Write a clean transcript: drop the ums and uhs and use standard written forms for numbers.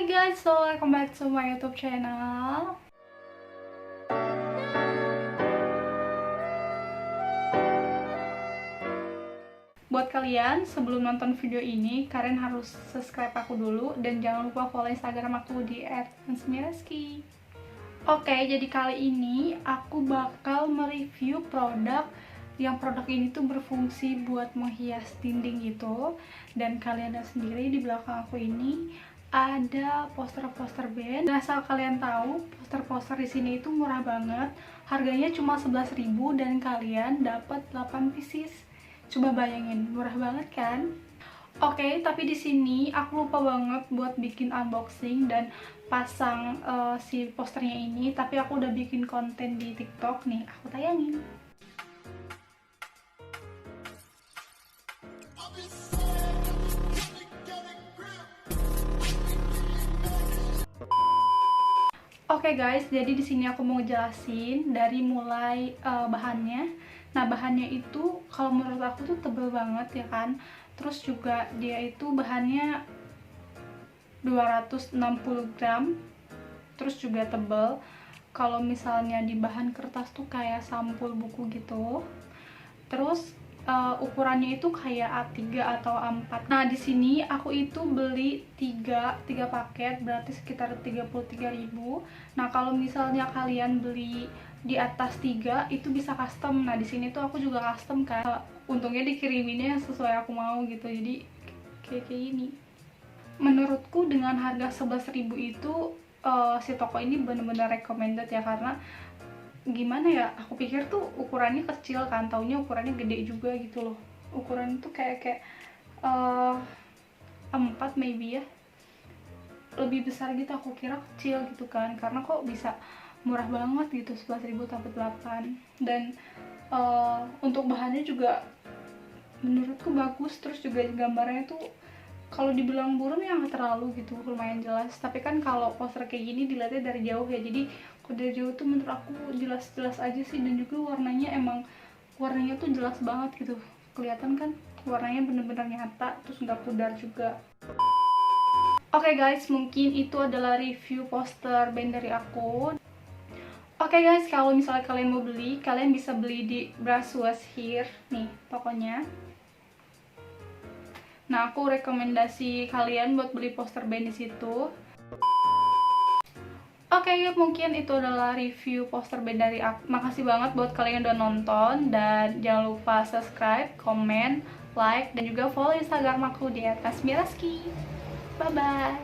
Hai guys, so welcome back to my YouTube channel. Buat kalian, sebelum nonton video ini, kalian harus subscribe aku dulu dan jangan lupa follow Instagram aku di @hansmireski. Oke, jadi kali ini aku bakal mereview produk yang produk ini tuh berfungsi buat menghias dinding gitu. Dan kalian lihat sendiri di belakang aku ini ada poster-poster band. Dan asal kalian tahu, poster-poster di sini itu murah banget. Harganya cuma 11.000 dan kalian dapat 8 pieces. Coba bayangin, murah banget kan? Oke, tapi di sini aku lupa banget buat bikin unboxing dan pasang si posternya ini. Tapi aku udah bikin konten di TikTok nih, aku tayangin. Oke guys, jadi di sini aku mau ngejelasin dari mulai bahannya. Nah, bahannya itu kalau menurut aku tuh tebel banget ya kan. Terus juga dia itu bahannya 260 gram. Terus juga tebel. Kalau misalnya di bahan kertas tuh kayak sampul buku gitu. Terus ukurannya itu kayak A3 atau A4. Nah, di sini aku itu beli 3 paket, berarti sekitar 33.000. Nah, kalau misalnya kalian beli di atas 3 itu bisa custom. Nah, di sini tuh aku juga custom kan. Untungnya dikiriminnya sesuai aku mau gitu. Jadi kayak gini. Menurutku dengan harga 11.000 itu si toko ini bener-bener recommended ya, karena gimana ya, aku pikir tuh ukurannya kecil kan, taunya ukurannya gede juga gitu loh. Ukuran tuh kayak 4 maybe ya, lebih besar gitu, aku kira kecil gitu kan, karena kok bisa murah banget gitu, 11.000 dapat 8. Dan untuk bahannya juga menurutku bagus. Terus juga gambarnya tuh kalau dibilang burem ya nggak terlalu gitu, lumayan jelas. Tapi kan kalau poster kayak gini dilihatnya dari jauh ya, jadi kalau dari jauh tuh menurut aku jelas-jelas aja sih. Dan juga warnanya tuh jelas banget gitu, kelihatan kan warnanya bener-bener nyata, terus nggak pudar juga. Oke guys, mungkin itu adalah review poster band dari aku. Oke guys, kalau misalnya kalian mau beli, kalian bisa beli di Brush Was Here nih tokonya. Nah, aku rekomendasi kalian buat beli poster band di situ. Oke, mungkin itu adalah review poster band dari aku. Makasih banget buat kalian yang udah nonton, dan jangan lupa subscribe, komen, like, dan juga follow Instagram aku di @hansmireski. Bye bye.